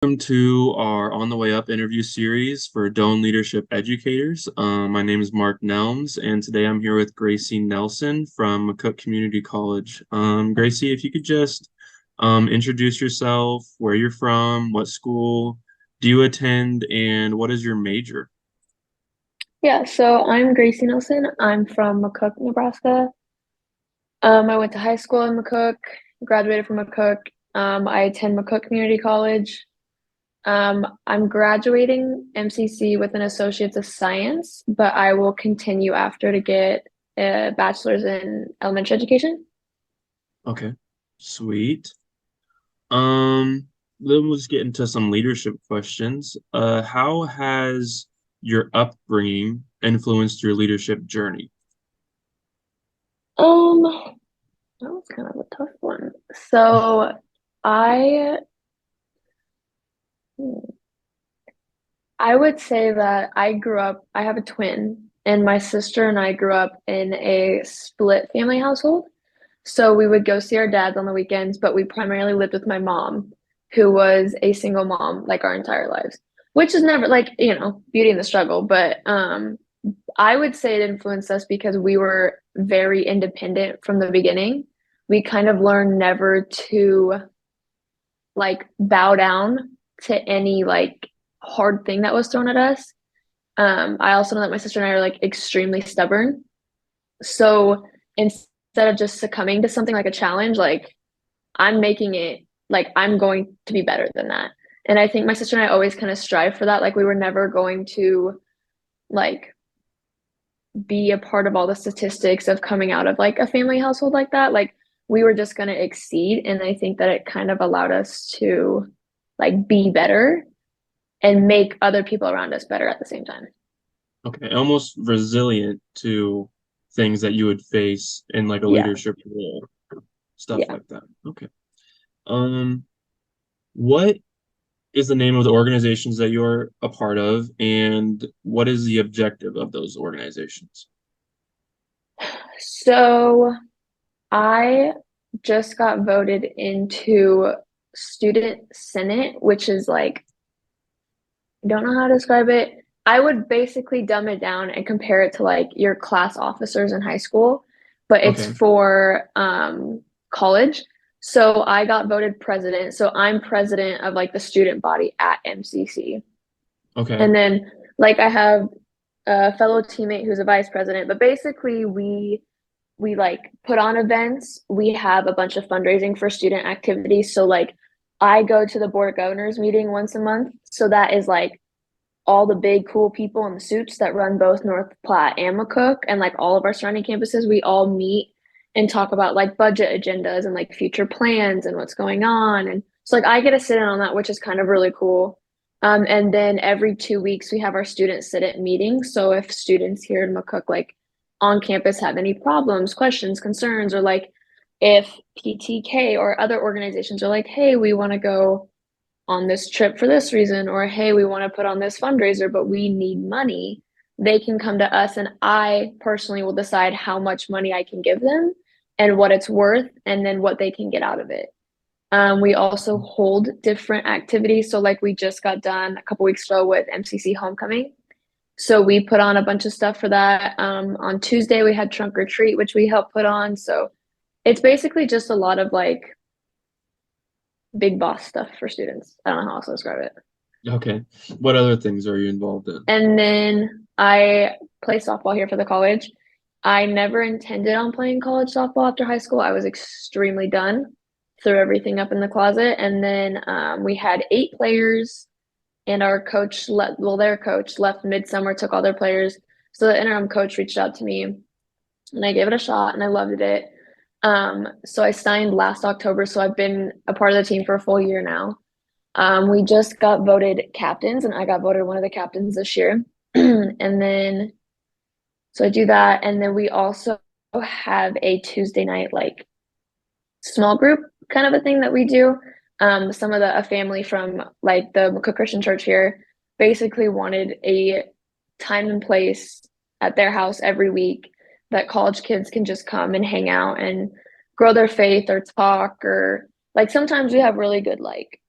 welcome to our On the Way Up interview series for Doan Leadership Educators. My name is Mark Nelms, and today I'm here with Gracie Nelson from McCook Community College. Gracie, if you could just introduce yourself, where you're from, what school do you attend, and what is your major? Yeah, so I'm Gracie Nelson. I'm from McCook, Nebraska. I went to high school in McCook, graduated from McCook. I attend McCook Community College. I'm graduating MCC with an Associate's of Science, but I will continue after to get a Bachelor's in Elementary Education. Okay, sweet. Um, then let's get into some leadership questions. How has your upbringing influenced your leadership journey? Um, that was kind of a tough one. So I, hmm, I would say that I have a twin, and my sister and I grew up in a split family household. So we would go see our dads on the weekends, but we primarily lived with my mom, who was a single mom like our entire lives, which is never like, beauty and the struggle. But I would say it influenced us because we were very independent from the beginning. We kind of learned never to like bow down to any like hard thing that was thrown at us. I also know that my sister and I are like extremely stubborn. So instead of just succumbing to something like a challenge, like I'm making it like I'm going to be better than that. And I think my sister and I always kind of strive for that. Like we were never going to like be a part of all the statistics of coming out of like a family household like that. Like we were just going to exceed. And I think that it kind of allowed us to like be better and make other people around us better at the same time. Okay, almost resilient to things that you would face in like a Yeah. leadership role, stuff Yeah. like that. Okay. Um, what is the name of the organizations that you're a part of, and what is the objective of those organizations? So I just got voted into Student Senate, which is like, I don't know how to describe it. I would basically dumb it down and compare it to like your class officers in high school, but it's Okay. for college. So I got voted president. So I'm president of like the student body at MCC. Okay. And then like I have a fellow teammate who's a vice president, but basically we like put on events. We have a bunch of fundraising for student activities. So like I go to the board of governors meeting once a month. So that is like all the big cool people in the suits that run both North Platte and McCook and like all of our surrounding campuses. We all meet and talk about like budget agendas and like future plans and what's going on. And so like I get to sit in on that, which is kind of really cool. And then every 2 weeks we have our student sit-in meeting. So if students here in McCook like on campus have any problems, questions, concerns, or like if PTK or other organizations are like, hey, we want to go on this trip for this reason, or hey, we want to put on this fundraiser, but we need money, they can come to us and I personally will decide how much money I can give them and what it's worth and then what they can get out of it. We also hold different activities. So like we just got done a couple weeks ago with MCC homecoming. So we put on a bunch of stuff for that. On Tuesday we had trunk or treat, which we helped put on. So it's basically just a lot of like big boss stuff for students. I don't know how else to describe it. Okay. What other things are you involved in? And then I play softball here for the college. I never intended on playing college softball after high school. I was extremely done, threw everything up in the closet. And then we had 8 players, and our coach let, well, their coach left midsummer, took all their players. So the interim coach reached out to me, and I gave it a shot, and I loved it. So I signed last October, so I've been a part of the team for a full year now. We just got voted captains, and I got voted one of the captains this year. And then, so I do that. And then we also have a Tuesday night, like small group kind of a thing that we do. Some of a family from like the McCook Christian Church here basically wanted a time and place at their house every week that college kids can just come and hang out and grow their faith or talk or like sometimes we have really good like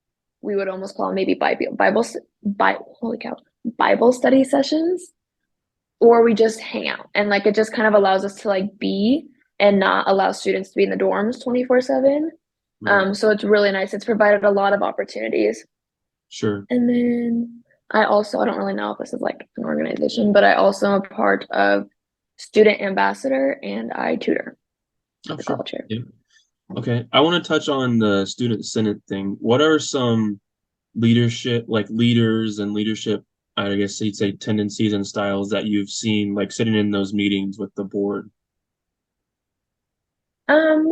we would almost call them maybe holy cow, Bible study sessions, or we just hang out. And like it just kind of allows us to like be and not allow students to be in the dorms 24/7. Right. So it's really nice. It's provided a lot of opportunities. Sure. And then I don't really know if this is like an organization, but I also am a part of student ambassador and I tutor Oh, the sure. college here. Yeah. Okay. I want to touch on the student senate thing. What are some leadership, like leaders and leadership, I guess you'd say tendencies and styles that you've seen, like sitting in those meetings with the board? Um,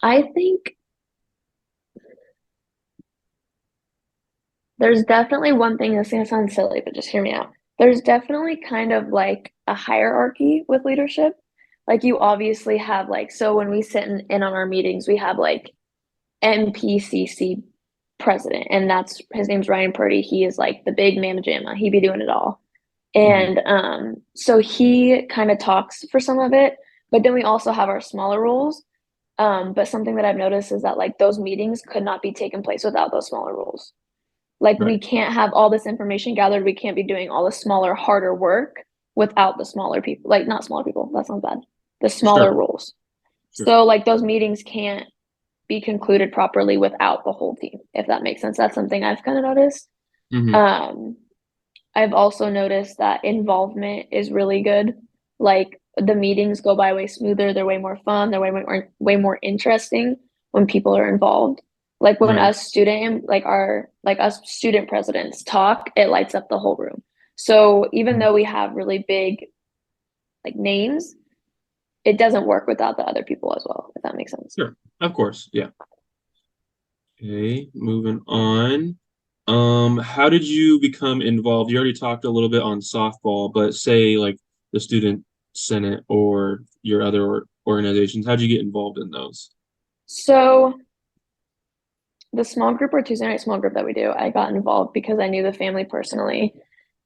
I think there's definitely one thing that's gonna sound silly, but just hear me out. There's definitely kind of like a hierarchy with leadership. Like you obviously have like, so when we sit in on our meetings, we have like MPCC president, and that's his name's Ryan Purdy. He is like the big mamma jamma. He be doing it all. Mhm. And so he kind of talks for some of it, but then we also have our smaller roles. But something that I've noticed is that like those meetings could not be taken place without those smaller roles. Like we Right. can't have all this information gathered. We can't be doing all the smaller, harder work without the smaller people. Like not smaller people, that sounds bad. The smaller Sure. roles. Sure. So like those meetings can't be concluded properly without the whole team, if that makes sense. That's something I've kind of noticed. Hmm. Um, I've also noticed that involvement is really good. Like the meetings go by way smoother, they're way more fun, they're way more interesting when people are involved. Like when Right. us student presidents talk, it lights up the whole room. So even Mhm. though we have really big like names, it doesn't work without the other people as well, if that makes sense. Sure. Of course. Yeah. Okay, moving on. How did you become involved? You already talked a little bit on softball, but say like the student senate or your other organizations, how'd you get involved in those? So the small group or Tuesday night small group that we do, I got involved because I knew the family personally.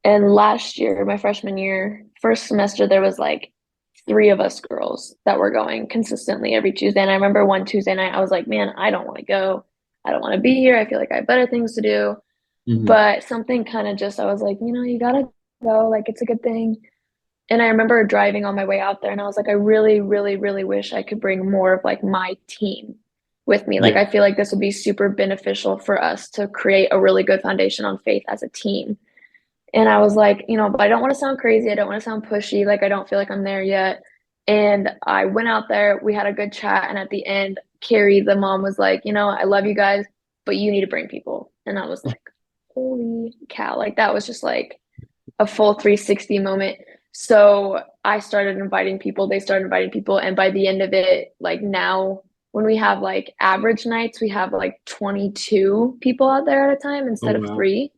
And last year, my freshman year, first semester, there was like three of us girls that were going consistently every Tuesday. And I remember one Tuesday night, I was like, man, I don't want to go. I don't want to be here. I feel like I have better things to do. Hmm. But something kind of just, I was like, you gotta go. Like, it's a good thing. And I remember driving on my way out there and I was like, I really, really, really wish I could bring more of like my team with me. Like, Yeah. I feel like this would be super beneficial for us to create a really good foundation on faith as a team. And I was like, but I don't want to sound crazy. I don't want to sound pushy. Like, I don't feel like I'm there yet. And I went out there, we had a good chat. And at the end, Carrie, the mom, was like, I love you guys, but you need to bring people. And I was like, holy cow. Like, that was just like a full 360 moment. So I started inviting people, they started inviting people. And by the end of it, like now, when we have like average nights, we have like 22 people out there at a time Oh instead of wow. three.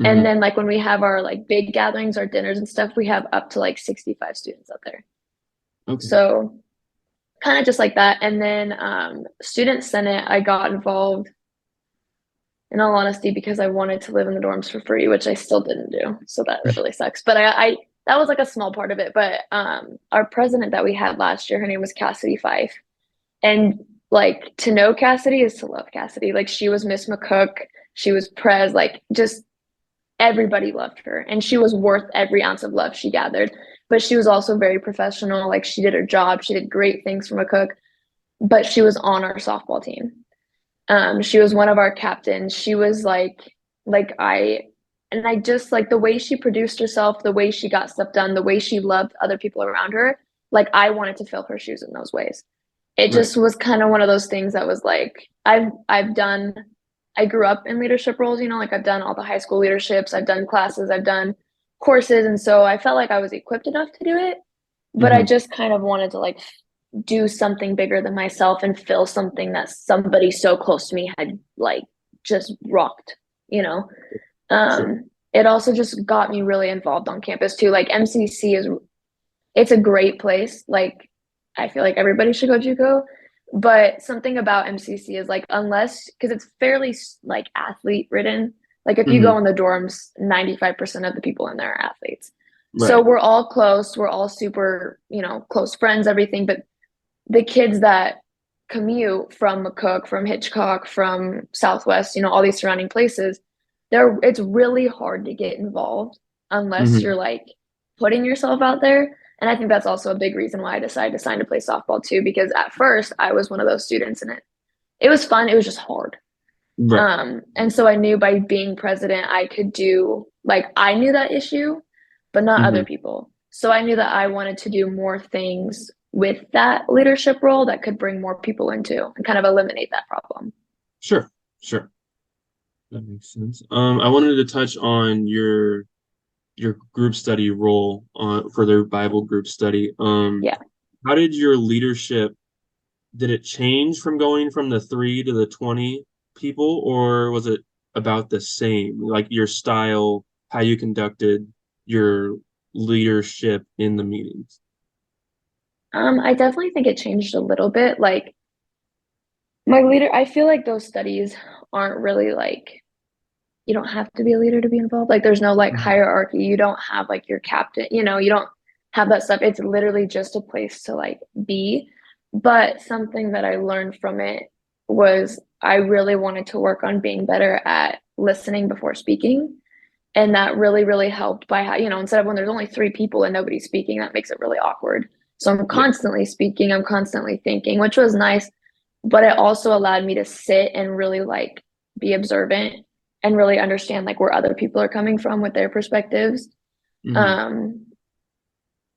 And Hmm. then like when we have our like big gatherings, our dinners and stuff, we have up to like 65 students out there. Okay. So kind of just like that. And then student senate, I got involved in all honesty because I wanted to live in the dorms for free, which I still didn't do. So that really sucks. But I that was like a small part of it. But our president that we had last year, her name was Cassidy Fife. And like to know Cassidy is to love Cassidy. Like she was Miss McCook, she was Prez, like just everybody loved her and she was worth every ounce of love she gathered. But she was also very professional. Like she did her job. She did great things for McCook, but she was on our softball team. She was one of our captains. She was and I just like the way she produced herself, the way she got stuff done, the way she loved other people around her. Like I wanted to fill her shoes in those ways. It Right. just was kind of one of those things that was like I grew up in leadership roles, like I've done all the high school leaderships, I've done classes, I've done courses, and so I felt like I was equipped enough to do it, but I Hmm. just kind of wanted to like do something bigger than myself and fill something that somebody so close to me had like just rocked, you know. Sure. It also just got me really involved on campus too. Like MCC it's a great place. Like I feel like everybody should go JUCO, but something about MCC is like unless because it's fairly like athlete ridden. Like if you Hmm. go in the dorms, 95% of the people in there are athletes. So Right. we're all close, we're all super, close friends, everything, but the kids that commute from McCook, from Hitchcock, from Southwest, all these surrounding places, it's really hard to get involved unless Hmm. you're like putting yourself out there. And I think that's also a big reason why I decided to sign to play softball too, because at first I was one of those students and it was fun, it was just hard. Right. And so I knew by being president, I could do like I knew that issue, but not other Hmm. people. So I knew that I wanted to do more things with that leadership role that could bring more people into and kind of eliminate that problem. Sure. Sure. That makes sense. I wanted to touch on your group study role for their Bible group study. Yeah. How did your leadership, did it change from going from the 3 to the 20 people, or was it about the same? Like your style, how you conducted your leadership in the meetings? I definitely think it changed a little bit. Like my leader, I feel like those studies aren't really like you don't have to be a leader to be involved. Like there's no like Mhm. hierarchy. You don't have like your captain, you don't have that stuff. It's literally just a place to like be. But something that I learned from it was I really wanted to work on being better at listening before speaking. And that really, really helped by how, instead of when there's only three people and nobody's speaking, that makes it really awkward. So I'm Yeah. constantly speaking, I'm constantly thinking, which was nice, but it also allowed me to sit and really like be observant and really understand like where other people are coming from with their perspectives. Hmm. Um,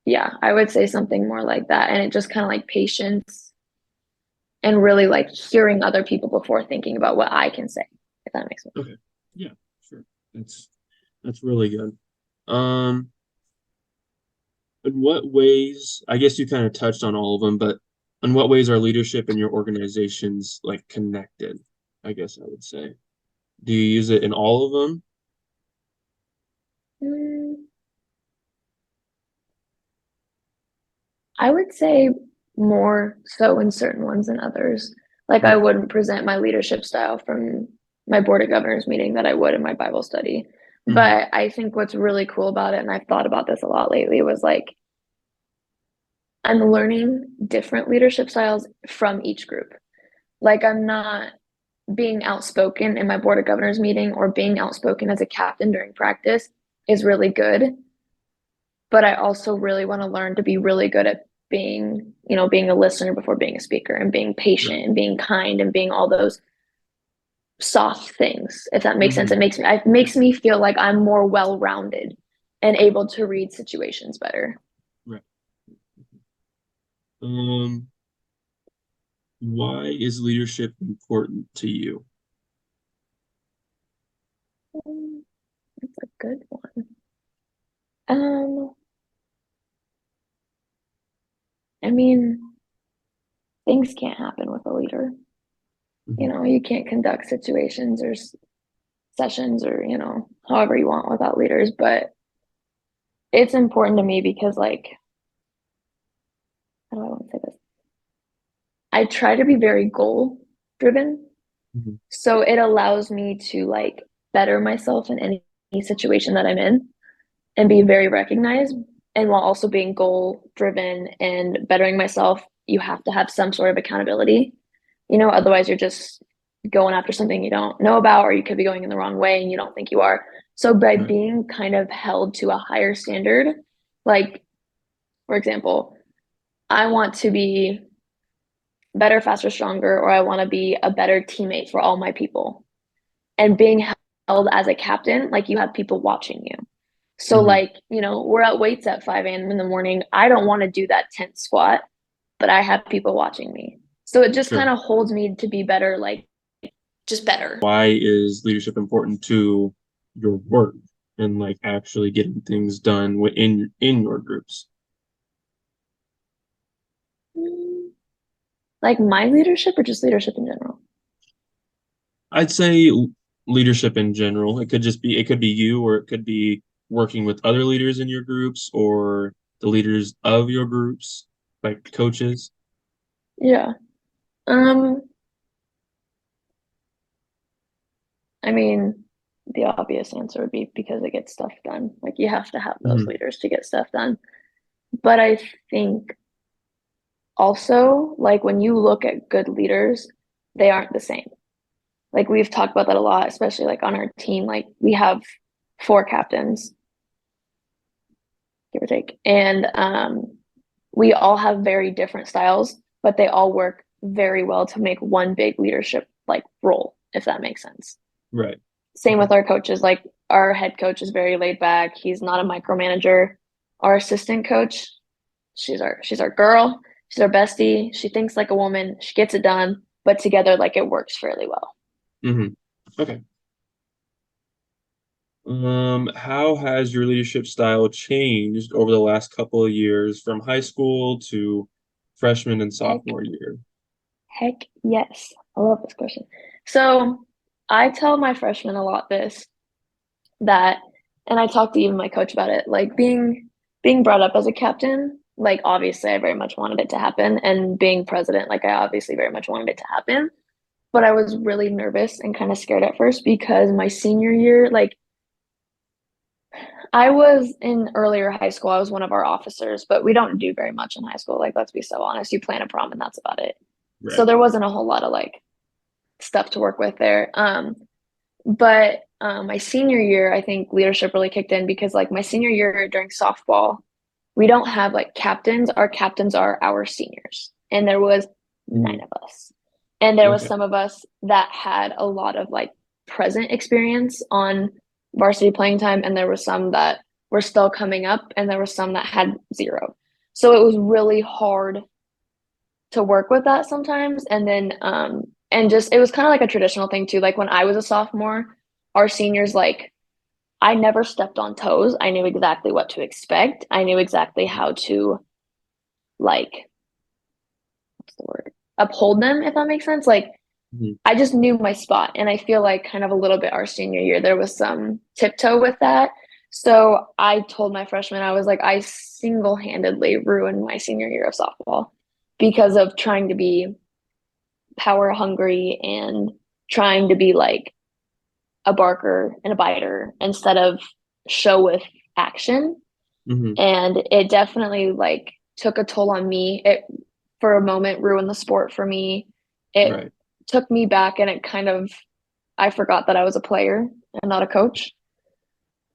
yeah, I would say something more like that. And it just kind of like patience and really like hearing other people before thinking about what I can say, if that makes sense. Okay. Yeah, sure. That's that's really good. Um, in what ways, I guess you kind of touched on all of them, but in what ways are leadership in your organizations like connected? I guess I would say. Do you use it in all of them? Mm, I would say more so in certain ones than others. Like I Right. wouldn't present my leadership style from my board of governors meeting that I would in my Bible study. Hmm. But I think what's really cool about it, and I've thought about this a lot lately, was like I'm learning different leadership styles from each group. Like I'm not being outspoken in my board of governors meeting or being outspoken as a captain during practice is really good, but I also really want to learn to be really good at being a listener before being a speaker and being Right. patient and being kind and being all those soft things, if that makes sense. Hmm. It makes me feel like I'm more well-rounded and able to read situations better. Right. Um, why is leadership important to you? That's a good one. Um, I mean, things can't happen with a leader. Hmm. You can't conduct situations or sessions or, however you want without leaders, but it's important to me because like how do I want to say this? I try to be very goal driven. Hmm. So it allows me to like better myself in any situation that I'm in and be very recognized. And while also being goal driven and bettering myself, you have to have some sort of accountability. Otherwise you're just going after something you don't know about, or you could be going in the wrong way and you don't think you are. So by Right. being kind of held to a higher standard, like for example, I want to be better, faster, stronger, or I want to be a better teammate for all my people. And being held as a captain, like you have people watching you. So, Hmm. like, we're at weights at 5 a.m. in the morning. I don't want to do that tense squat, but I have people watching me. So it just kind Sure. of holds me to be better, like, just better. Why is leadership important to your work and like actually getting things done in your groups? Like my leadership or just leadership in general? I'd say leadership in general. It could be you, or it could be working with other leaders in your groups, or the leaders of your groups, like coaches. Yeah. Um, I mean, the obvious answer would be because it gets stuff done. Like you have to have those Hmm. leaders to get stuff done. But I think also, like when you look at good leaders, they aren't the same. Like we've talked about that a lot, especially like on our team. Like we have four captains, give or take. And we all have very different styles, but they all work very well to make one big leadership like role, if that makes sense. Right. Same Okay. with our coaches. Like our head coach is very laid back. He's not a micromanager. Our assistant coach, she's our girl. She's our bestie. She thinks like a woman. She gets it done, but together like it works fairly well. Hmm. Okay. How has your leadership style changed over the last couple of years from high school to freshman and Heck, sophomore year? heck yes. I love this question. So I tell my freshmen a lot this that, and I talked to even my coach about it, like being brought up as a captain, like obviously I very much wanted it to happen, and being president, like I obviously very much wanted it to happen, but I was really nervous and kind of scared at first because my senior year, like I was in earlier high school, I was one of our officers, but we don't do very much in high school. Like, let's be so honest, you plan a prom and that's about it. So Right. there wasn't a whole lot of like stuff to work with there. But my senior year, I think leadership really kicked in because like my senior year during softball, we don't have like captains. Our captains are our seniors, and there was nine Hmm. of us, and there was Okay. some of us that had a lot of like present experience on varsity playing time, and there were some that were still coming up, and there were some that had zero. So it was really hard to work with that sometimes. And just it was kind of like a traditional thing too. Like when I was a sophomore, our seniors, like I never stepped on toes. I knew exactly what to expect. I knew exactly how to like what's the word? Uphold them, if that makes sense. Like Mhm. I just knew my spot. And I feel like kind of a little bit our senior year, there was some tiptoe with that. So I told my freshmen, I was like, I single-handedly ruined my senior year of softball because of trying to be power hungry and trying to be like a barker and a biter instead of show with action. Hmm. And it definitely like took a toll on me. It for a moment ruined the sport for me. It Right. took me back and it kind of I forgot that I was a player and not a coach.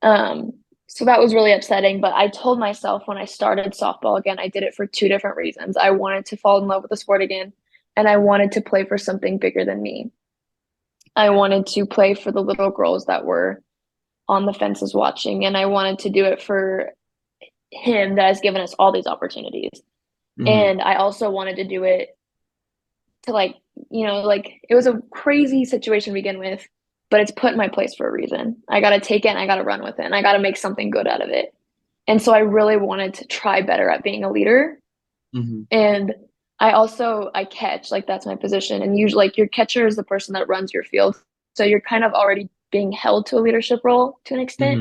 Um, so that was really upsetting. But I told myself when I started softball again, I did it for two different reasons. I wanted to fall in love with the sport again, and I wanted to play for something bigger than me. I wanted to play for the little girls that were on the fences watching, and I wanted to do it for him that has given us all these opportunities. Hmm. And I also wanted to do it to like, like it was a crazy situation to begin with, but it's put in my place for a reason. I got to take it and I got to run with it and I got to make something good out of it. And so I really wanted to try better at being a leader. Hmm. And I catch, like that's my position. And usually like your catcher is the person that runs your field. So you're kind of already being held to a leadership role to an extent.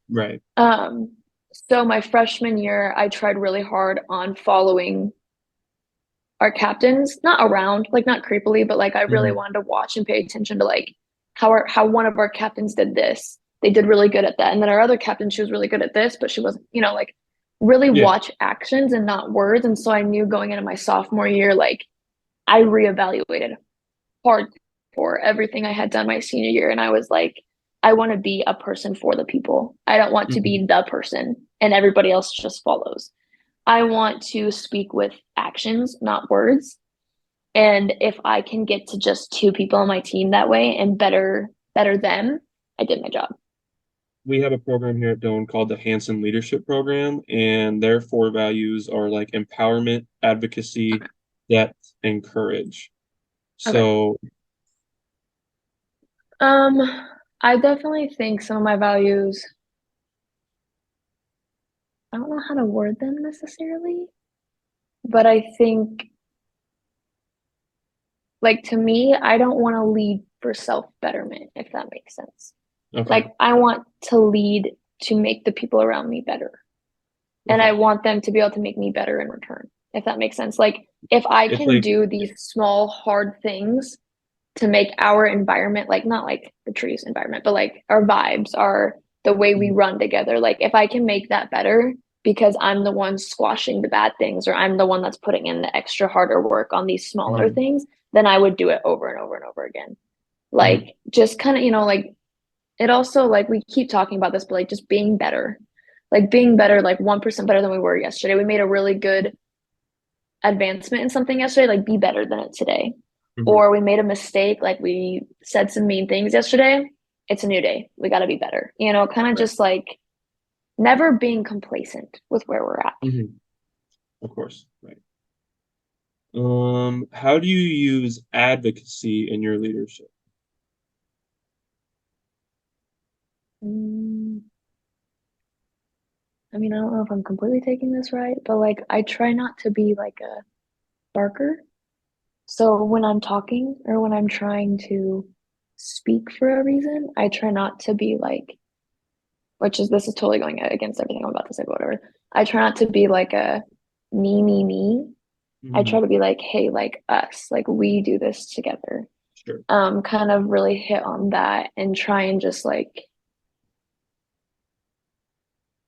Hmm. Right. Um, so my freshman year, I tried really hard on following our captains, not around, like not creepily, but like I really Hmm. wanted to watch and pay attention to like how one of our captains did this. They did really good at that. And then our other captain, she was really good at this, but she wasn't, like really Yeah. watch actions and not words. And so I knew going into my sophomore year, like I reevaluated hard for everything I had done my senior year. And I was like, I want to be a person for the people. I don't want to Hmm. be the person and everybody else just follows. I want to speak with actions, not words. And if I can get to just two people on my team that way and better them, I did my job. We have a program here at Doane called the Hanson Leadership Program, and their four values are like empowerment, advocacy, Okay. depth, and courage. Okay. So, Um, I definitely think some of my values, I don't know how to word them necessarily, but I think like to me, I don't want to lead for self-betterment, if that makes sense. okay, Like I want to lead to make the people around me better. And I okay. want them to be able to make me better in return, if that makes sense. Like if I It's can like, do these small, hard things to make our environment, like not like the trees environment, but like our vibes, our the way we mhm, run together. Like if I can make that better, because I'm the one squashing the bad things, or I'm the one that's putting in the extra harder work on these smaller Hmm. things, then I would do it over and over and over again. Hmm. Like just kind of, like it also, like we keep talking about this, but like just being better. Like being better, like 1% better than we were yesterday. We made a really good advancement in something yesterday, like be better than it today. Hmm. Or we made a mistake, like we said some mean things yesterday. It's a new day. We got to be better. Kind of Right. just like never being complacent with where we're at. Hmm. Of course. Right. How do you use advocacy in your leadership? Mm, I mean, I don't know if I'm completely taking this right, but like I try not to be like a barker. So when I'm talking or when I'm trying to speak for a reason, I try not to be like, this is totally going against everything I'm about to say, but whatever. I try not to be like a me. I try Hmm. to be like, hey, like us, like we do this together. Sure. Kind of really hit on that and try and just like,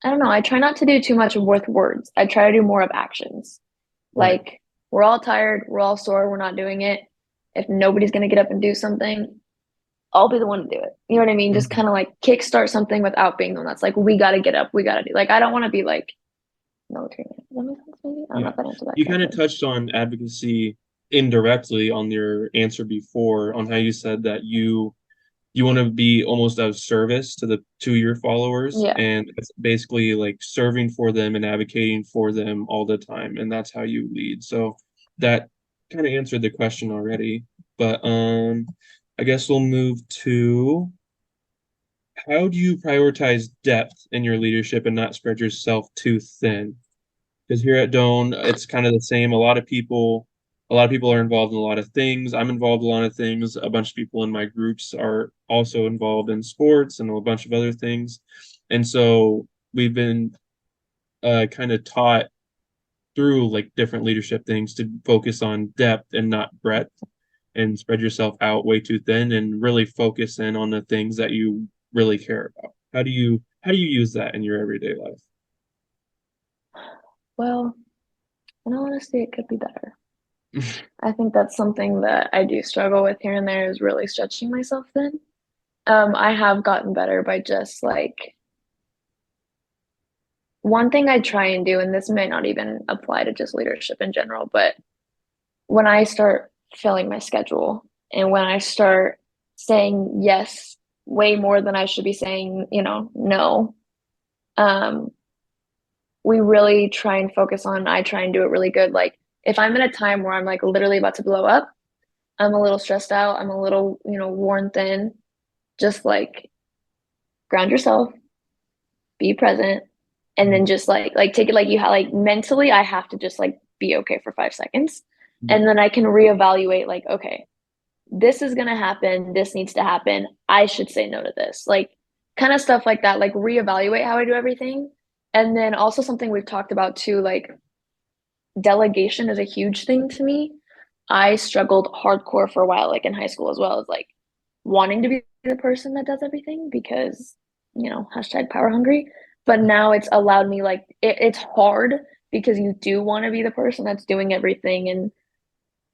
I don't know, I try not to do too much with words. I try to do more of actions. Right. Like, we're all tired, we're all sore, we're not doing it. If nobody's gonna get up and do something, I'll be the one to do it. You know what I mean? Just Hmm. kind of like kickstart something without being the one that's like, we gotta get up, we gotta do. Like, I don't want to be like military man. Does that make sense? Maybe I don't know Yeah. if I answered that You kind of correctly. touched on advocacy indirectly on your answer before, on how you said that you want to be almost of service to your followers, Yeah. and it's basically like serving for them and advocating for them all the time, and that's how you lead. So that kind of answered the question already, but I guess we'll move to, how do you prioritize depth in your leadership and not spread yourself too thin? Because here at Doan, it's kind of the same. A lot of people are involved in a lot of things. I'm involved in a lot of things. A bunch of people in my groups are also involved in sports and a bunch of other things. And so we've been kind of taught through like different leadership things to focus on depth and not breadth, and spread yourself out way too thin and really focus in on the things that you really care about. How do you use that in your everyday life? Well, in all honesty, it could be better. I think that's something that I do struggle with here and there is really stretching myself thin. I have gotten better by just like one thing I try and do, and this may not even apply to just leadership in general, but when I start filling my schedule and when I start saying yes way more than I should be saying, no, um, we really try and focus on, I try and do it really good. Like if I'm in a time where I'm like literally about to blow up, I'm a little stressed out, I'm a little, worn thin, just like ground yourself, be present, and then Mhm. just like take it like you have like mentally I have to just like be okay for 5 seconds. Yeah. And then I can reevaluate like, okay, this is gonna happen, this needs to happen. I should say no to this. Like kind of stuff like that, like reevaluate how I do everything. And then also something we've talked about too, like delegation is a huge thing to me. I struggled hardcore for a while, like in high school as well, as like wanting to be the person that does everything because, hashtag power hungry. But now it's allowed me, like, it's hard because you do want to be the person that's doing everything and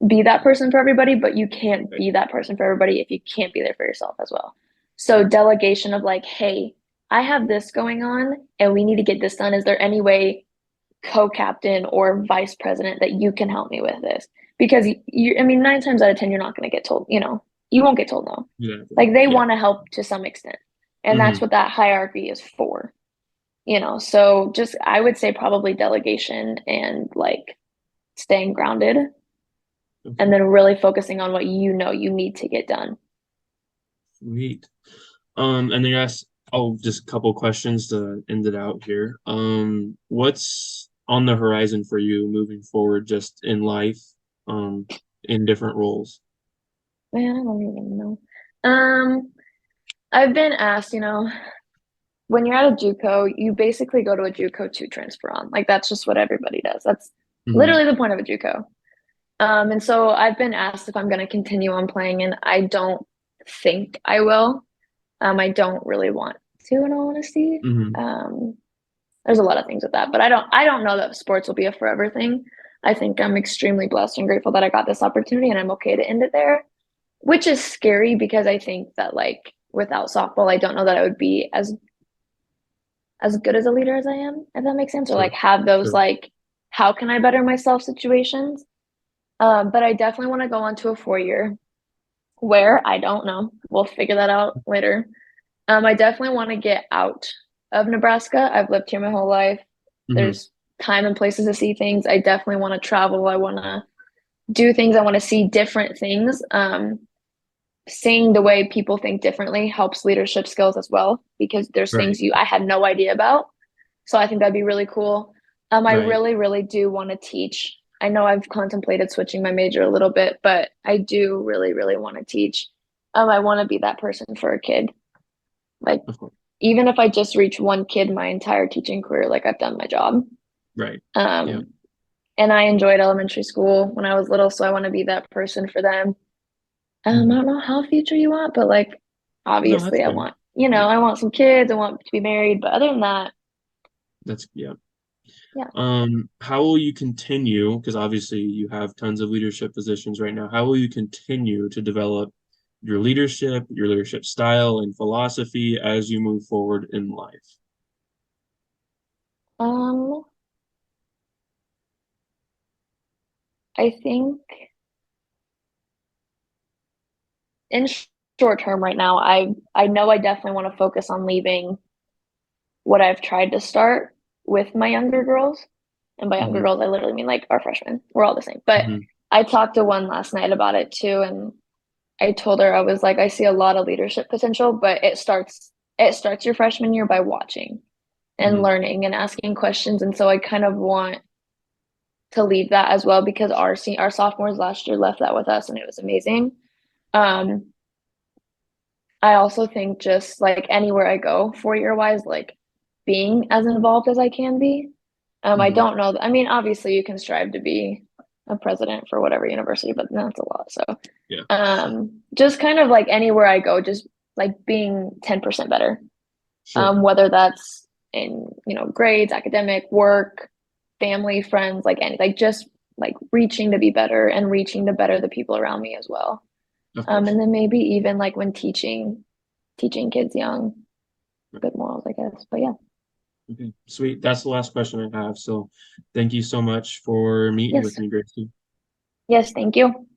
be that person for everybody, but you can't Right. be that person for everybody if you can't be there for yourself as well. So, delegation of like, hey, I have this going on and we need to get this done. Is there any way co-captain or vice president that you can help me with this? Because I mean, 9 times out of 10, you're not going to get told, you won't get told no. Exactly. Like they Yeah. want to help to some extent. And that's Hmm. what that hierarchy is for, So just, I would say probably delegation and like staying grounded and Okay. then really focusing on what you need to get done. Sweet. And then yes, oh, just a couple questions to end it out here. What's on the horizon for you moving forward, just in life, um, in different roles? Man, I don't even know. Um, I've been asked, when you're at a JUCO, you basically go to a JUCO to transfer on. Like that's just what everybody does. That's Hmm. literally the point of a JUCO. And so I've been asked if I'm going to continue on playing, and I don't think I will. I don't really want to, in all honesty. Hmm. Um, there's a lot of things with that, but I don't know that sports will be a forever thing. I think I'm extremely blessed and grateful that I got this opportunity, and I'm okay to end it there, which is scary because I think that like without softball, I don't know that I would be as good as a leader as I am, if that makes sense, or Sure, like have those sure. like how can I better myself situations. But I definitely want to go on to a 4 year where I don't know. We'll figure that out later. I definitely want to get out of Nebraska. I've lived here my whole life. Hmm. There's time and places to see things. I definitely want to travel. I want to do things. I want to see different things. Seeing the way people think differently helps leadership skills as well because there's Right, things you I had no idea about. So I think that'd be really cool. I right. really, really do want to teach. I know I've contemplated switching my major a little bit, but I do really, really want to teach. I want to be that person for a kid. Like, Of course. even if I just reach one kid my entire teaching career, like I've done my job. Right. Yeah. Um, and I enjoyed elementary school when I was little, so I want to be that person for them. I Hmm. don't know how future you want, but like, No, that's obviously, I fair. want, Yeah. I want some kids, I want to be married, but other than that, That's yeah. yeah. How will you continue? Because obviously you have tons of leadership positions right now. How will you continue to develop your leadership style and philosophy as you move forward in life? Um, I think in short term right now, I know I definitely want to focus on leaving what I've tried to start with my younger girls. And by younger Hmm. girls, I literally mean like our freshmen. We're all the same. But Hmm. I talked to one last night about it too, and I told her I was like, I see a lot of leadership potential, but it starts your freshman year by watching and Hmm. learning and asking questions. And so I kind of want to leave that as well because our sophomores last year left that with us and it was amazing. Um, I also think just like anywhere I go 4 year wise, like being as involved as I can be. I Hmm. don't know. I mean, obviously you can strive to be a president for whatever university, but that's a lot. So, Yeah. just kind of like anywhere I go, just like being 10% better. Sure. Whether that's in, grades, academic, work, family, friends, like any, like just like reaching to be better and reaching to better the people around me as well. Of course. And then maybe even like when teaching kids young, good morals, I guess. But yeah, Okay. Sweet. That's the last question I have. So thank you so much for meeting with yes, me, Gracie. yes, thank you.